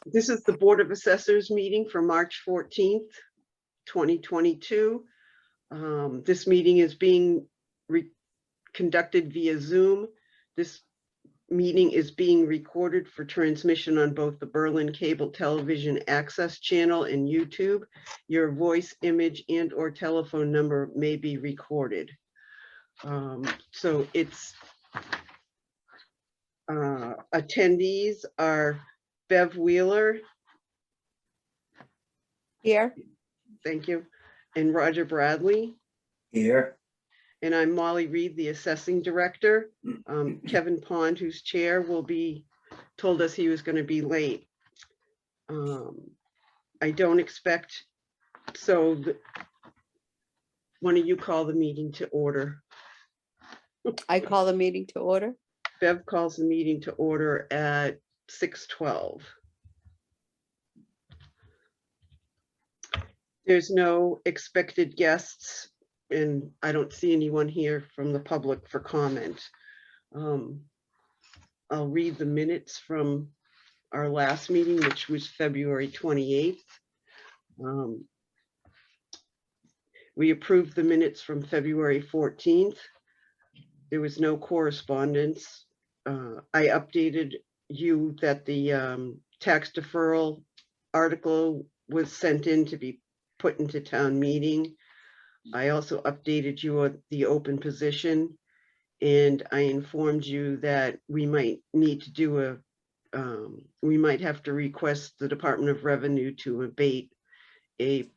This is the Board of Assessors meeting for March 14th, 2022. This meeting is being conducted via Zoom. This meeting is being recorded for transmission on both the Berlin Cable Television Access Channel and YouTube. Your voice, image, and/or telephone number may be recorded. So it's attendees are Bev Wheeler. Here. Thank you. And Roger Bradley. Here. And I'm Molly Reed, the assessing director. Kevin Pond, who's chair, told us he was going to be late. I don't expect, so one of you call the meeting to order. I call the meeting to order. Bev calls the meeting to order at 6:12. There's no expected guests, and I don't see anyone here from the public for comment. I'll read the minutes from our last meeting, which was February 28th. We approved the minutes from February 14th. There was no correspondence. I updated you that the tax deferral article was sent in to be put into town meeting. I also updated you on the open position, and I informed you that we might need to do we might have to request the Department of Revenue to abate a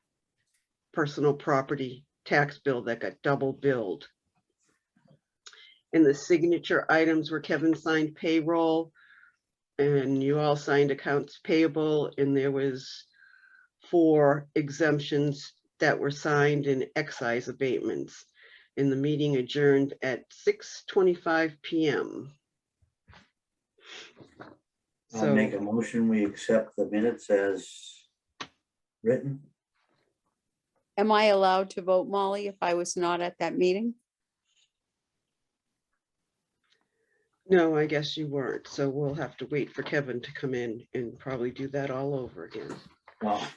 personal property tax bill that got double billed. And the signature items were Kevin signed payroll, and you all signed accounts payable, and there was 4 exemptions that were signed in excise abatements. And the meeting adjourned at 6:25 p.m. I'll make a motion, we accept the minutes as written. Am I allowed to vote, Molly, if I was not at that meeting? No, I guess you weren't. So we'll have to wait for Kevin to come in and probably do that all over again. Wow.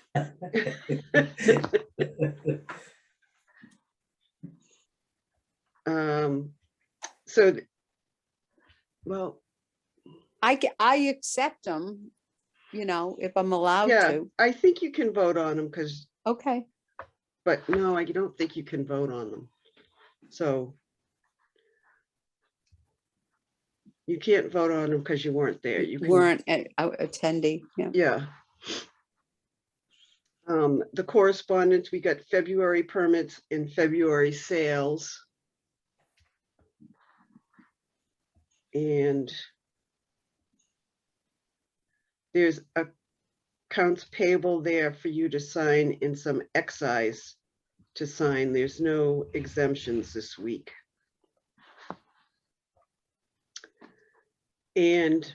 Well, I accept them, you know, if I'm allowed yeah, to. I think you can vote on them because, Okay. but no, I don't think you can vote on them. So you can't vote on them because you weren't there. You Weren't attendee. Yeah. Yeah. The correspondence, we got February permits and February sales. And there's accounts payable there for you to sign and some excise to sign. There's no exemptions this week. And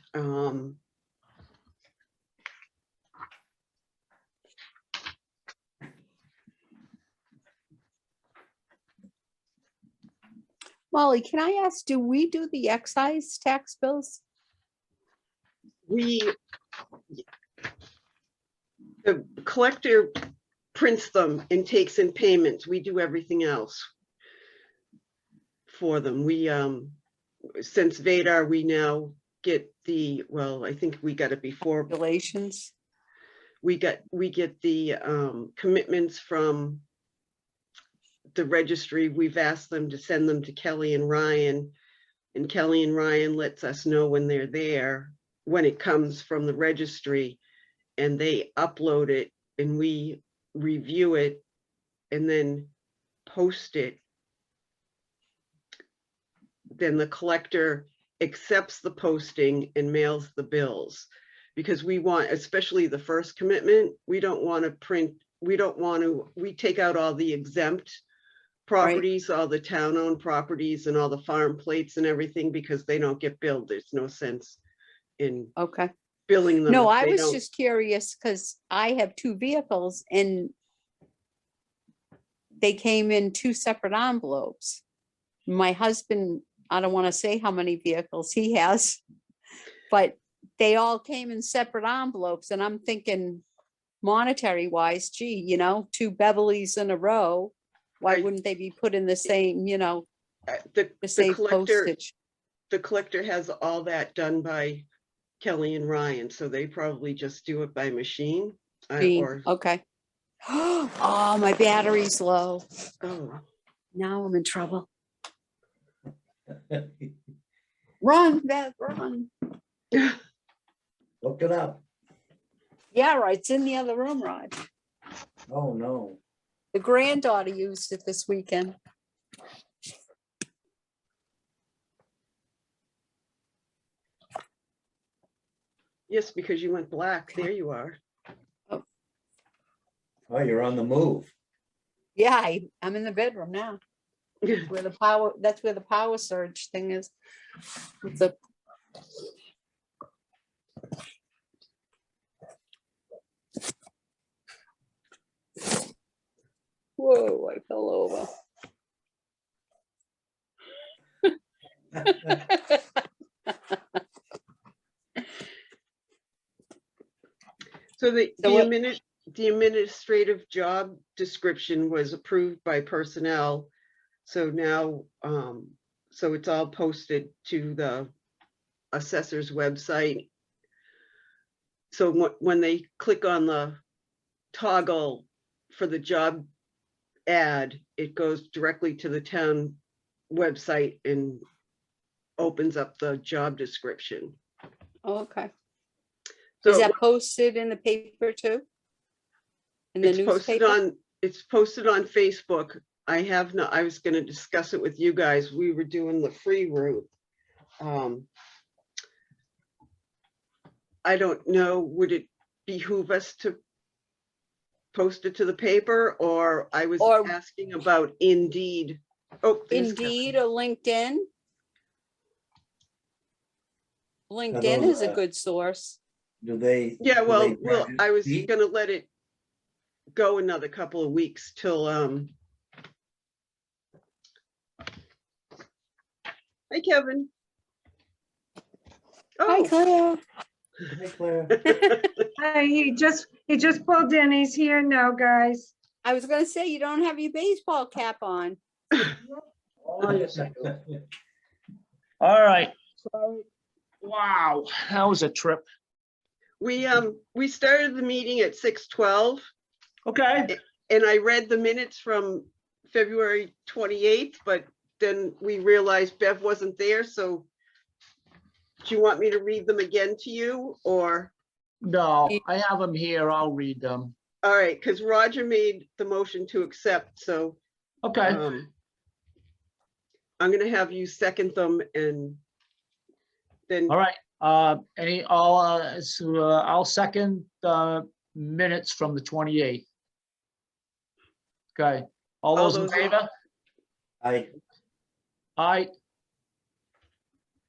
Molly, can I ask, do we do the excise tax bills? the collector prints them and takes in payments. We do everything else for them. We since Vadar, we now get the, well, I think we got it before. Regulations? We get the commitments from the registry. We've asked them to send them to Kelly and Ryan, and Kelly and Ryan lets us know when they're there, when it comes from the registry, and they upload it and we review it and then post it. Then the collector accepts the posting and mails the bills, because we want, especially the first commitment, we don't want to print, we take out all the exempt properties, all the town-owned properties and all the farm plates and everything, because they don't get billed. There's no sense in billing them. No, I was just curious because I have 2 vehicles and they came in 2 separate envelopes. My husband, I don't want to say how many vehicles he has, but they all came in separate envelopes, and I'm thinking monetary wise, gee, you know, 2 Beverleys in a row. Why Right. wouldn't they be put in the same, you know, The to save collector, postage? the collector has all that done by Kelly and Ryan, so they probably just do it by machine. Gene, Or, okay. Oh, my battery's low. oh, Now I'm in trouble. Run, Beth, run. Look it up. Yeah, right, it's in the other room, Rod. Oh, no. The granddaughter used it this weekend. yes, because you went black. There you are. Oh, you're on the move. Yeah, I'm in the bedroom now. Where the power, that's where the power surge thing is. It's a. Whoa, I fell over. So the, So what- the administrative job description was approved by personnel. So now, so it's all posted to the assessor's website. So when they click on the toggle for the job ad, it goes directly to the town website and opens up the job description. Okay. So Is that posted in the paper too? In the it's posted newspaper? on, it's posted on Facebook. I have no, I was gonna discuss it with you guys. We were doing the free route. I don't know, would it behoove us to post it to the paper, or I was Or asking about Indeed. Oh, there's Indeed or LinkedIn? LinkedIn those, is a good source. Do they? Yeah, do well, they well, charge I was fee? gonna let it go another couple of weeks till, hi, Kevin. Hi, Oh. Claire. Hey, Claire. Hi, he just pulled in. He's here now, guys. I was gonna say, you don't have your baseball cap on. Oh, yes, I do. All right. So, wow, that was a trip. We started the meeting at 6:12, Okay, and I read the minutes from February 28th, but then we realized Bev wasn't there, so do you want me to read them again to you, or? no, I have them here. I'll read them. All right, because Roger made the motion to accept, so Okay, I'm gonna have you second them, and then, all right. I'll second the minutes from the 28th. Okay, all All those in those in- favor? Aye.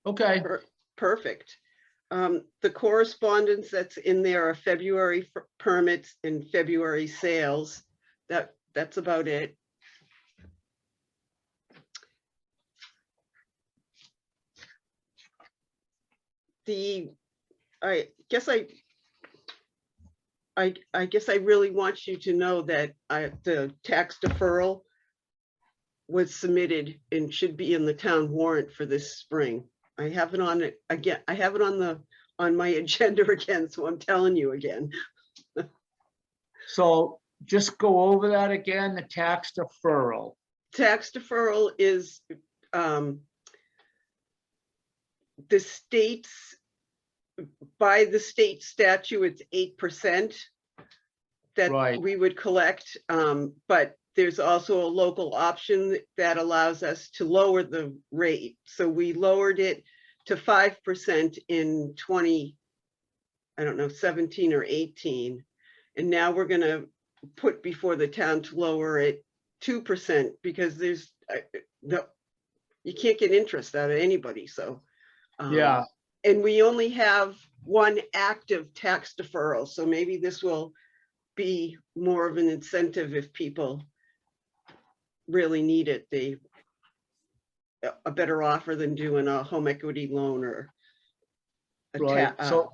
Okay, perfect. The correspondence that's in there are February permits and February sales. That's about it. I guess I really want you to know that the tax deferral was submitted and should be in the town warrant for this spring. I have it on it again. I have it on my agenda again, so I'm telling you again. so just go over that again, the tax deferral. Tax deferral is the state's, by the state statute, it's 8% that Right. we would collect, but there's also a local option that allows us to lower the rate. So we lowered it to 5% in 17 or 18. And now we're gonna put before the town to lower it 2%, because there's no, you can't get interest out of anybody, so. Yeah, And we only have one active tax deferral, so maybe this will be more of an incentive if people really need it. A better offer than doing a home equity loan or Right, so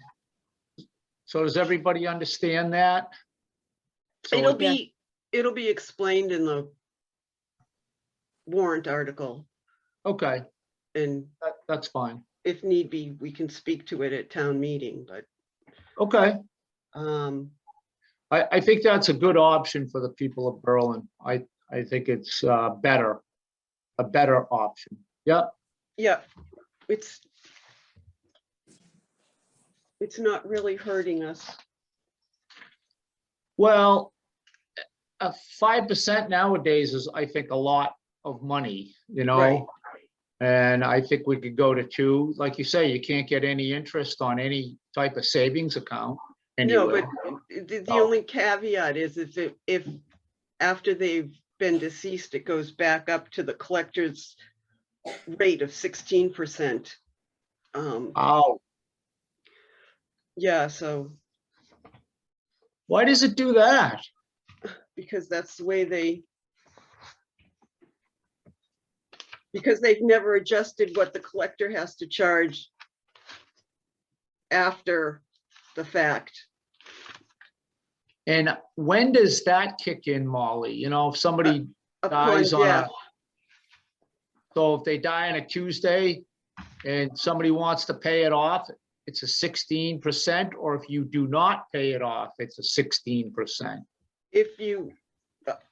does everybody understand that? So it'll be explained in the warrant article, Okay, and that's fine. if need be, we can speak to it at town meeting, but Okay, I I think that's a good option for the people of Berlin. I think it's a better option. Yep, yeah, it's not really hurting us. well, 5% nowadays is, I think, a lot of money, you know? Right. And I think we could go to 2. Like you say, you can't get any interest on any type of savings account No, anywhere. but the Oh. only caveat is if after they've been deceased, it goes back up to the collector's rate of 16%. Oh, Yeah, so why does it do that? because that's the way because they've never adjusted what the collector has to charge after the fact. And when does that kick in, Molly? You know, if somebody Upon dies on a, death, so if they die on a Tuesday and somebody wants to pay it off, it's a 16%, or if you do not pay it off, it's a 16%. if you,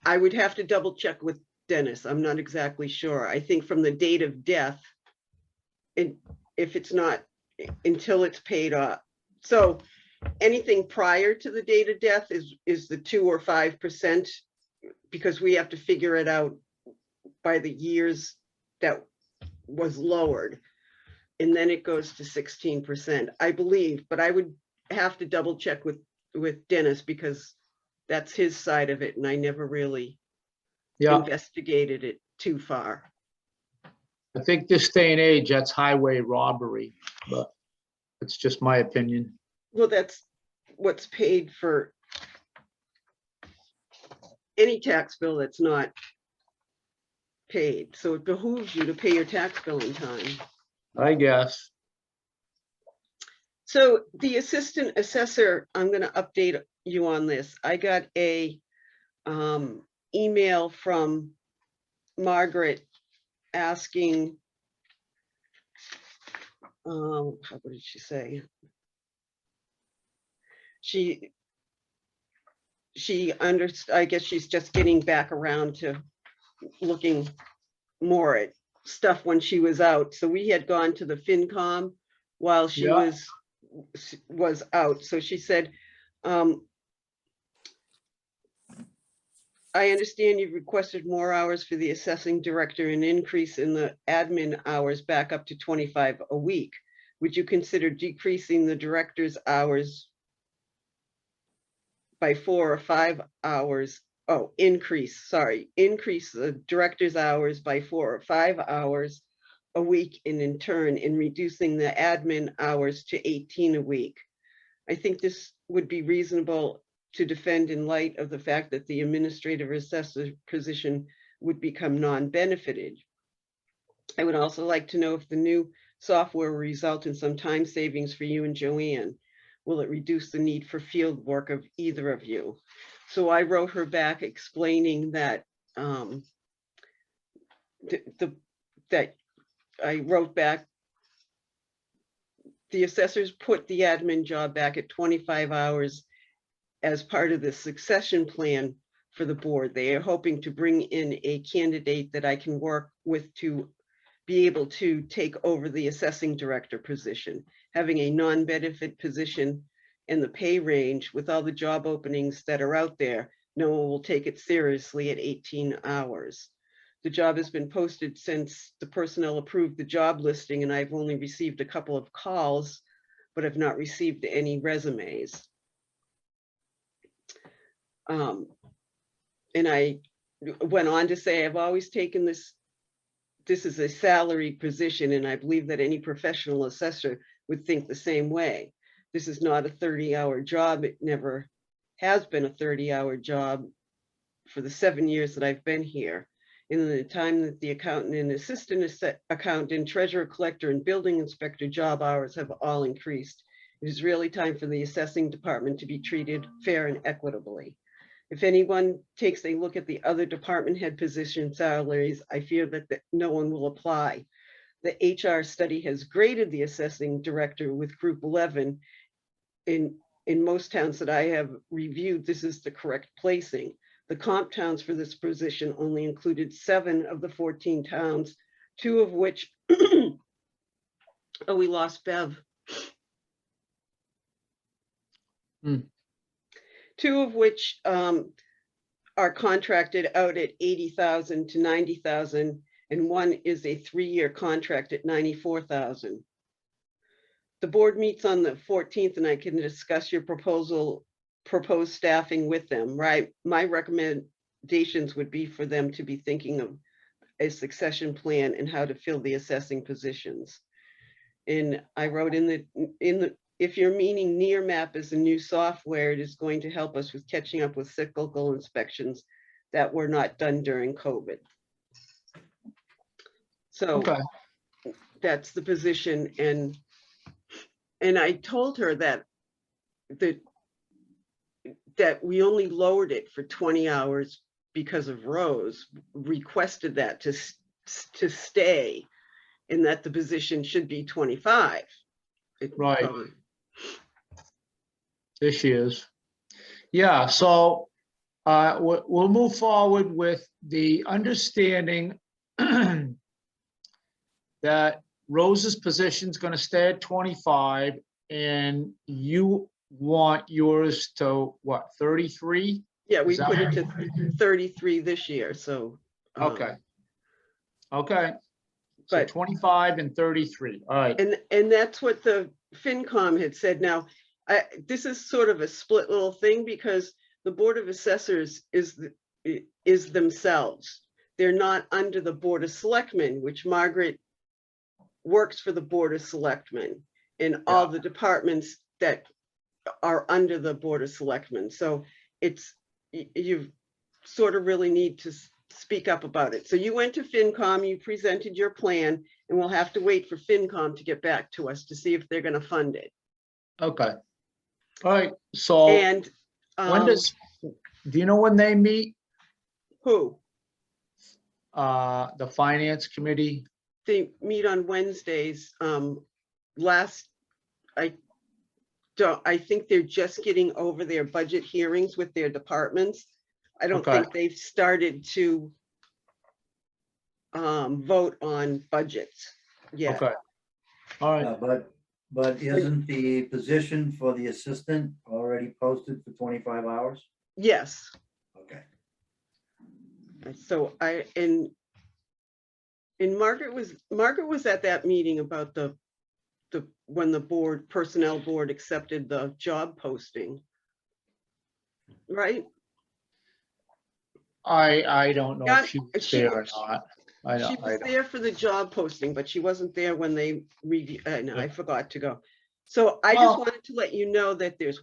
I would have to double check with Dennis. I'm not exactly sure. I think from the date of death, and if it's not until it's paid off. So anything prior to the date of death is the 2 or 5%, because we have to figure it out by the years that was lowered. And then it goes to 16%, I believe, but I would have to double check with Dennis because that's his side of it. And I never really investigated it too far. I think this day and age, that's highway robbery, but it's just my opinion. Well, that's what's paid for any tax bill that's not paid. So it behooves you to pay your tax bill in time. I guess. So the assistant assessor, I'm going to update you on this. I got a email from Margaret asking, what did she say? She understood, I guess she's just getting back around to looking more at stuff when she was out. So we had gone to the FinCom while she was out. So she said, I understand you've requested more hours for the assessing director, and increase in the admin hours back up to 25 a week. Would you consider decreasing the director's hours by 4 or 5 hours? Oh, increase the director's hours by 4 or 5 hours a week, and in turn, in reducing the admin hours to 18 a week. I think this would be reasonable to defend in light of the fact that the administrative assessor position would become non-benefited. I would also like to know if the new software will result in some time savings for you and Joanne. Will it reduce the need for field work of either of you? So I wrote her back explaining that that I wrote back, the assessors put the admin job back at 25 hours as part of the succession plan for the board. They are hoping to bring in a candidate that I can work with to be able to take over the assessing director position. Having a non-benefit position in the pay range with all the job openings that are out there, no one will take it seriously at 18 hours. The job has been posted since the personnel approved the job listing, and I've only received a couple of calls, but have not received any resumes. And I went on to say, I've always taken this is a salaried position, and I believe that any professional assessor would think the same way. This is not a 30-hour job. It never has been a 30-hour job for the 7 years that I've been here. in the time that the accountant and assistant accountant, treasurer, collector, and building inspector job hours have all increased. It is really time for the assessing department to be treated fair and equitably. If anyone takes a look at the other department head position salaries, I fear that no one will apply. The HR study has graded the assessing director with group 11. In most towns that I have reviewed, this is the correct placing. The comp towns for this position only included 7 of the 14 towns, 2 of which, oh, we lost Bev. Hmm. 2 of which are contracted out at 80,000 to 90,000, and 1 is a 3-year contract at 94,000. The board meets on the 14th, and I can discuss your proposed staffing with them, right? My recommendations would be for them to be thinking of a succession plan and how to fill the assessing positions. And I wrote in the if you're meaning near map is a new software, it is going to help us with catching up with cyclical inspections that were not done during COVID. So Okay, that's the position. And I told her that we only lowered it for 20 hours because of Rose requested that to stay, and that the position should be 25. Right. This year's. Yeah, so we'll move forward with the understanding that Rose's position is going to stay at 25, and you want yours to what, 33? Yeah, we Is that put it right? to 33 this year, so. Okay. Okay. So But 25 and 33. All right. and that's what the FinCom had said. Now, this is sort of a split little thing because the Board of Assessors is themselves. They're not under the Board of Selectmen, which Margaret works for the Board of Selectmen and all the departments that are under the Board of Selectmen. So it's, you sort of really need to speak up about it. So you went to FinCom, you presented your plan, and we'll have to wait for FinCom to get back to us to see if they're going to fund it. Okay. All right. So And when do you know when they meet? who? The Finance Committee? They meet on Wednesdays. I think they're just getting over their budget hearings with their departments. I don't Okay. think they've started to vote on budgets yet. Okay. All right. But isn't the position for the assistant already posted for 25 hours? Yes. Okay. So and Margaret was at that meeting about when the personnel board accepted the job posting, right? I don't know Yeah, if she was she there or was- not. I She don't. was there for the job posting, but she wasn't there when they review, no, I forgot to go. So I just Well- wanted to let you know that there's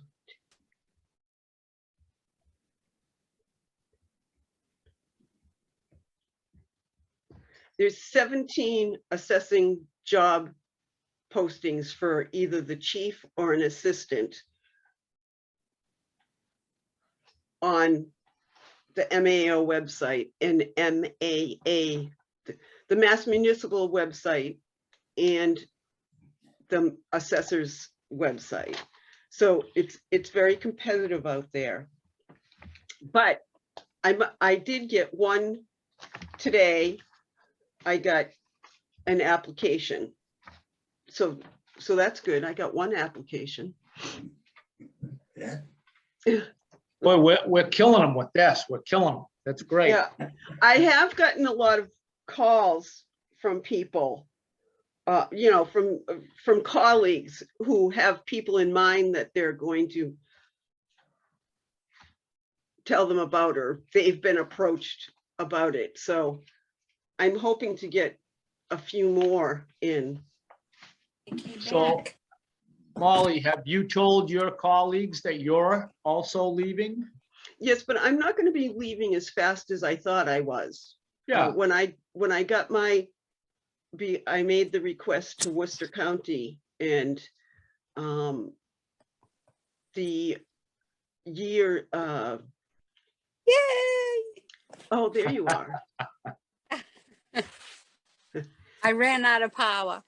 17 assessing job postings for either the chief or an assistant on the MAO website and MAA, the Mass Municipal website and the assessor's website. So it's very competitive out there. But I did get one today. I got an application. So that's good. I got one application. Yeah. Boy, we're killing them with this. We're killing them. That's great. Yeah, I have gotten a lot of calls from people, you know, from colleagues who have people in mind that they're going to tell them about, or they've been approached about it. So I'm hoping to get a few more in. So, Molly, have you told your colleagues that you're also leaving? Yes, but I'm not going to be leaving as fast as I thought I was. Yeah, When I got I made the request to Worcester County, and the year, Yay! oh, there you are. I ran out of power.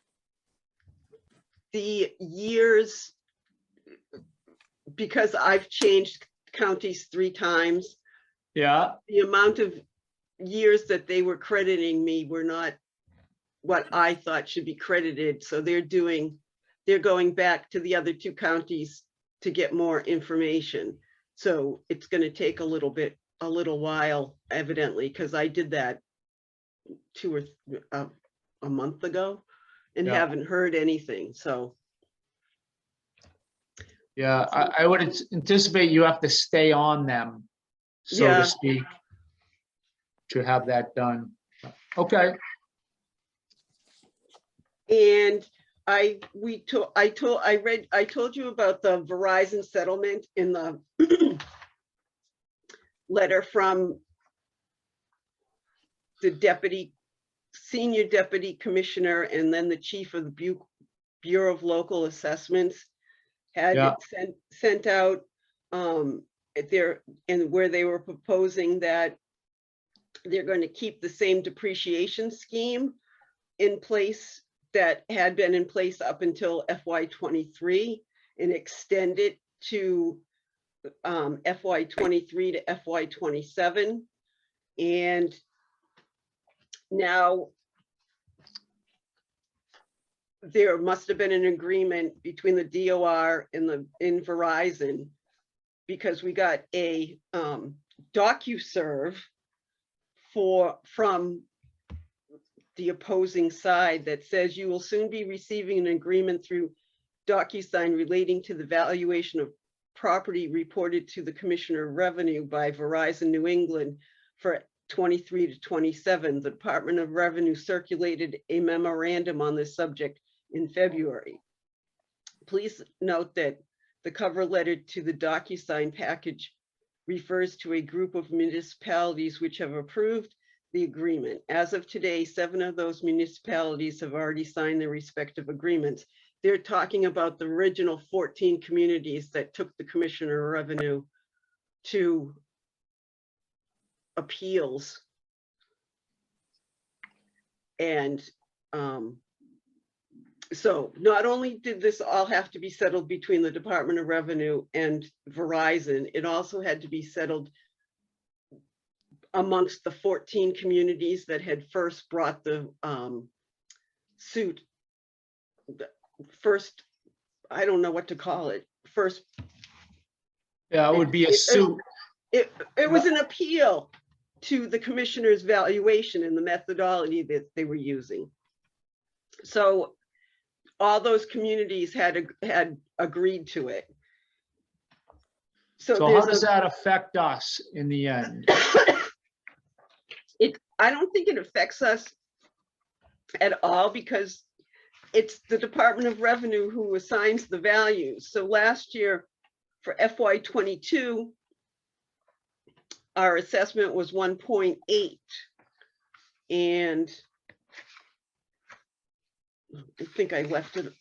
The years, because I've changed counties 3 times, yeah, the amount of years that they were crediting me were not what I thought should be credited. So they're going back to the other 2 counties to get more information. So it's going to take a little while, evidently, because I did that a month ago and Yeah. haven't heard anything. So yeah. I would anticipate you have to stay on them, so Yeah. to speak, to have that done. Okay, and I told you about the Verizon settlement in the letter from the senior deputy commissioner, and then the chief of the Bureau of Local Assessments had Yeah. sent out there, and where they were proposing that they're going to keep the same depreciation scheme in place that had been in place up until FY23 and extend it to FY23 to FY27. And now there must have been an agreement between the DOR and Verizon, because we got a DocuServe from the opposing side that says you will soon be receiving an agreement through DocuSign relating to the valuation of property reported to the Commissioner of Revenue by Verizon New England for 23 to 27. The Department of Revenue circulated a memorandum on this subject in February. Please note that the cover letter to the DocuSign package refers to a group of municipalities which have approved the agreement. As of today, 7 of those municipalities have already signed their respective agreements. They're talking about the original 14 communities that took the Commissioner of Revenue to appeals. And so not only did this all have to be settled between the Department of Revenue and Verizon, it also had to be settled amongst the 14 communities that had first brought the suit. First, I don't know what to call it. First, yeah, it would be a suit. it was an appeal to the commissioner's valuation and the methodology that they were using. So all those communities had agreed to it. So how does that affect us in the end? I don't think it affects us at all, because it's the Department of Revenue who assigns the values. So last year for FY22, our assessment was 1.8. And I think I left it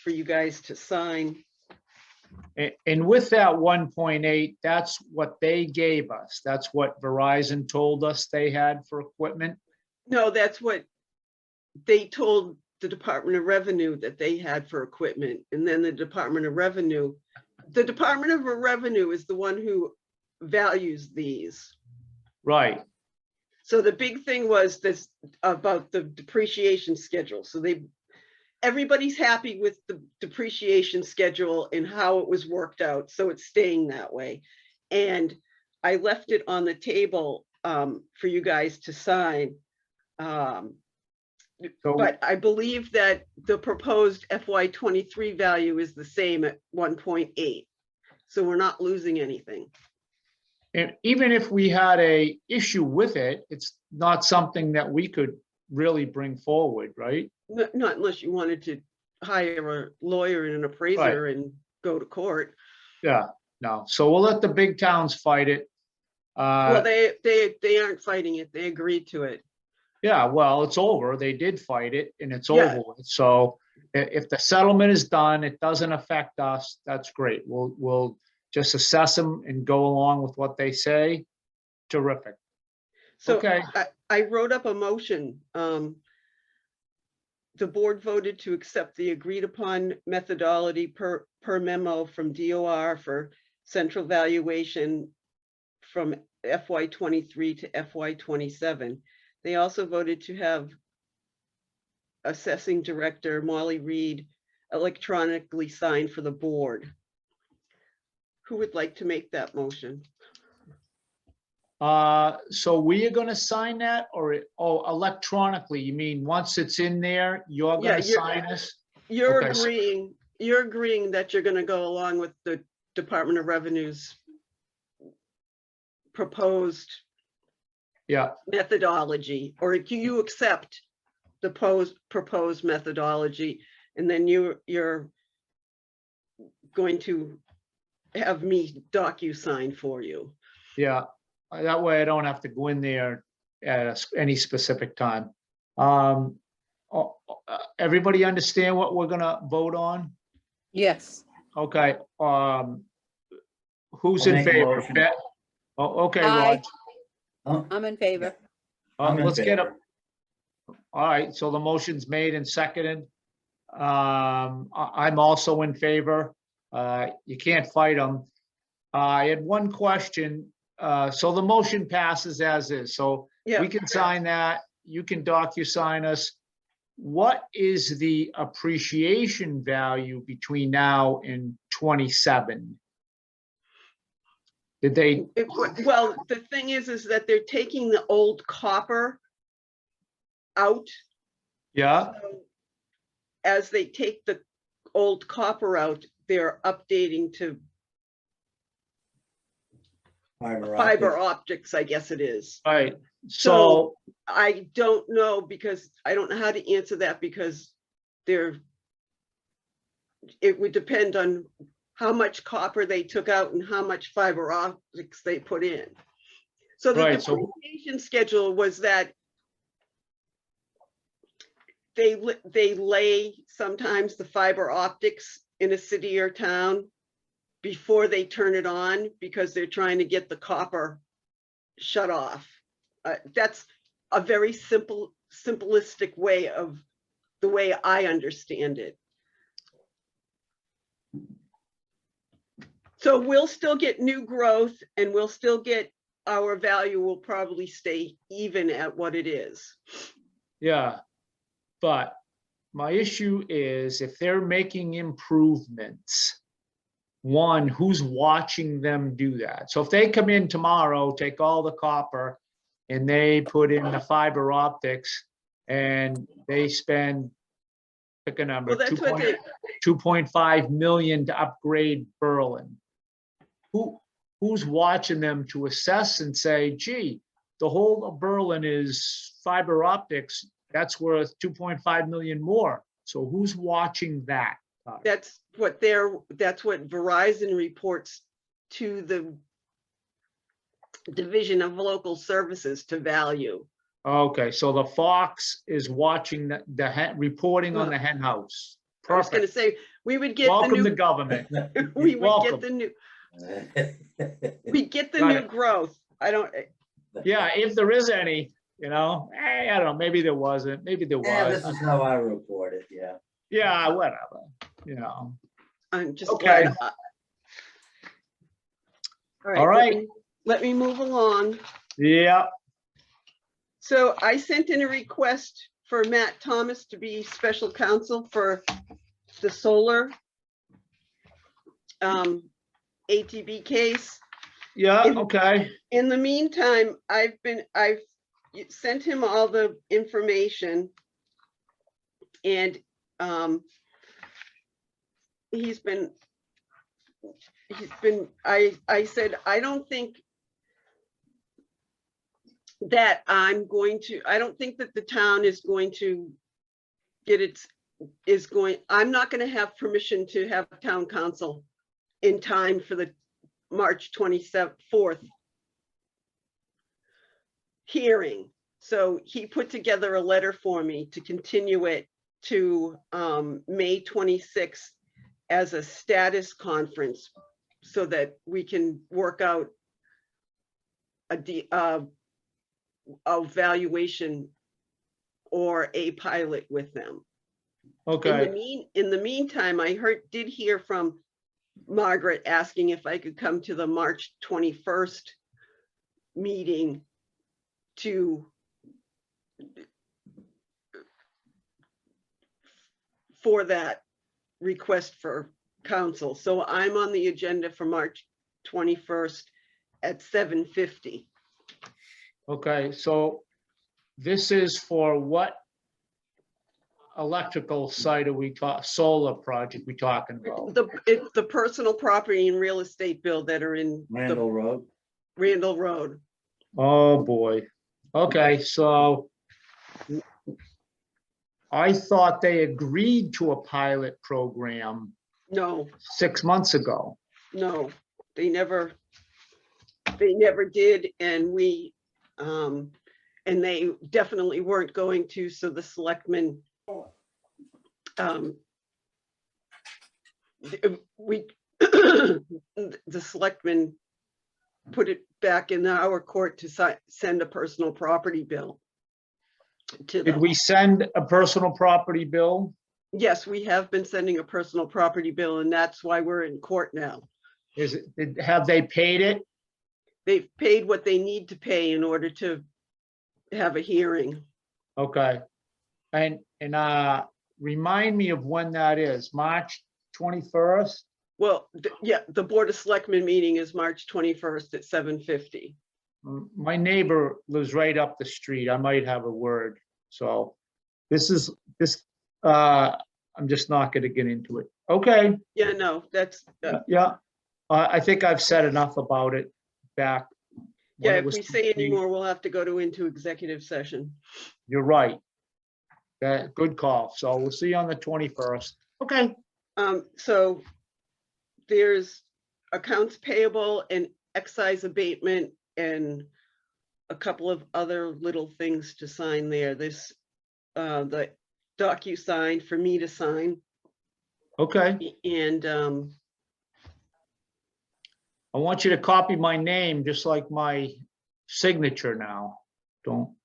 for you guys to sign. And with that 1.8, that's what they gave us. That's what Verizon told us they had for equipment. No, that's what they told the Department of Revenue that they had for equipment. And then the Department of Revenue is the one who values these. Right. So the big thing was this about the depreciation schedule. So everybody's happy with the depreciation schedule and how it was worked out. So it's staying that way. And I left it on the table for you guys to sign. But I believe that the proposed FY23 value is the same at 1.8. So we're not losing anything. And even if we had a issue with it, it's not something that we could really bring forward, right? Not unless you wanted to hire a lawyer and an appraiser and go to court. Yeah, no. So we'll let the big towns fight it. Well, they aren't fighting it. They agreed to it. Yeah, well, it's over. They did fight it and it's Yeah. over with. So if the settlement is done, it doesn't affect us, that's great. We'll just assess them and go along with what they say. Terrific. So Okay. I wrote up a motion. The board voted to accept the agreed upon methodology per memo from DOR for central valuation from FY '23 to FY '27. They also voted to have assessing director Molly Reed electronically signed for the board. Who would like to make that motion? So we are gonna sign that or, oh, electronically, you mean, once it's in there, you're Yeah, gonna sign us? You're Okay, so- agreeing that you're gonna go along with the Department of Revenue's proposed Yeah, methodology, or do you accept the proposed methodology, and then you're going to have me docu-sign for you? yeah. That way I don't have to go in there at any specific time. Everybody understand what we're gonna vote on? Yes, Okay, who's I'll in make a favor? motion. Bet? Oh, okay, Aye. Rod. Oh, I'm in favor. I'm in Let's get up. favor. All right, so the motion's made and seconded. I'm also in favor. You can't fight them. I had one question. So the motion passes as is, so Yeah. we can sign that. You can docu-sign us. What is the appreciation value between now and 27? Did they, Well, the thing is that they're taking the old copper out. yeah, So as they take the old copper out, they're updating to fiber optics, I guess it is. all right, so, I don't know, because I don't know how to answer that, because it would depend on how much copper they took out and how much fiber optics they put in. So the Right, so- depreciation schedule was that they lay sometimes the fiber optics in a city or town before they turn it on, because they're trying to get the copper shut off. That's a very simplistic way of the way I understand it. So we'll still get new growth, and we'll still get, our value will probably stay even at what it is. yeah. But my issue is if they're making improvements, one, who's watching them do that? So if they come in tomorrow, take all the copper and they put in the fiber optics and they spend, pick a number, Well, that's what they, 2.5 million to upgrade Berlin. Who's watching them to assess and say, gee, the whole of Berlin is fiber optics, that's worth 2.5 million more. So who's watching that? that's what Verizon reports to the Division of Local Services to value. Okay, so the Fox is watching reporting on the hen house. I was gonna Perfect. say, we would get the Welcome to new, government. we would welcome. get the new, we get the Got new it. growth. I don't, Yeah, if there is any, I don't know, maybe there wasn't, maybe there Yeah, was. this is how I report it, yeah. Yeah, whatever, I'm just Okay. glad. All right. Let me move along. Yeah, So I sent in a request for Matt Thomas to be special counsel for the solar ATB case. yeah, okay, In the meantime, I've sent him all the information, and I said, I don't think that I don't think that the town is going to I'm not going to have permission to have town council in time for the March 24th hearing. So he put together a letter for me to continue it to May 26th as a status conference so that we can work out a valuation or a pilot with them. Okay, In the meantime, I did hear from Margaret asking if I could come to the March 21st meeting for that request for counsel. So I'm on the agenda for March 21st at 7:50. okay, so this is for what electrical site are we solar project we talking about? It's the personal property and real estate bill that are in the Randall Road. Randall Road. Oh, boy. Okay, so I thought they agreed to a pilot program No, 6 months ago. no, they never did. And and they definitely weren't going to, so the selectmen, the selectmen put it back in our court to send a personal property bill to Did them. we send a personal property bill? Yes, we have been sending a personal property bill, and that's why we're in court now. Have they paid it? They've paid what they need to pay in order to have a hearing. Okay. And remind me of when that is, March 21st? Well, yeah, the Board of Selectmen meeting is March 21st at 7:50. My neighbor lives right up the street. I might have a word. So I'm just not gonna get into it. Okay, Yeah, no, that's, yeah. I think I've said enough about it back. when yeah, it if was we say any complete. more, we'll have to go into executive session. You're right. Good call. So we'll see you on the 21st. Okay. So there's accounts payable and excise abatement and a couple of other little things to sign there. This, the DocuSign for me to sign, Okay. and I want you to copy my name, just like my signature now. Don't.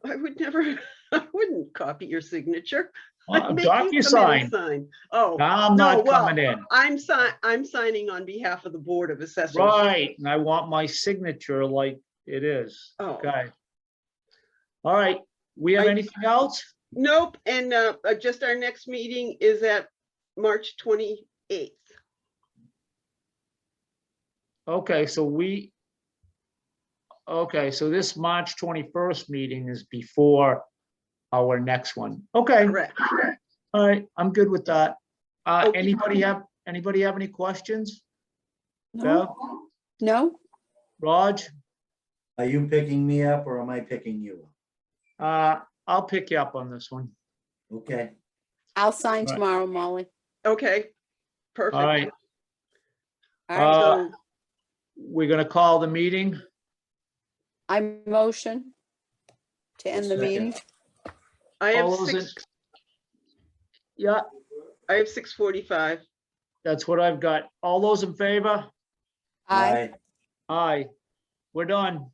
I would never, I wouldn't copy your signature. I'd make you come in and DocuSign. sign. Oh, Now I'm no, not well, coming in. I'm signing on behalf of the Board of Assessors. Right, and I want my signature like it is. Oh. Okay. All right, we have I- anything else? Nope, and just our next meeting is at March 28th. Okay, so this March 21st meeting is before our next one. Okay, Correct. all right, I'm good with that. Okay. Anybody have any questions? No, no, Raj? Are you picking me up or am I picking you up? I'll pick you up on this one. Okay, I'll sign Right. tomorrow, Molly. Okay, perfect. All right, All right, So, we're gonna call the meeting. I motion to end the Second. meeting. I have All those in- 6, Yeah, I have 6:45. that's what I've got. All those in favor? Aye. bye. Aye, we're done.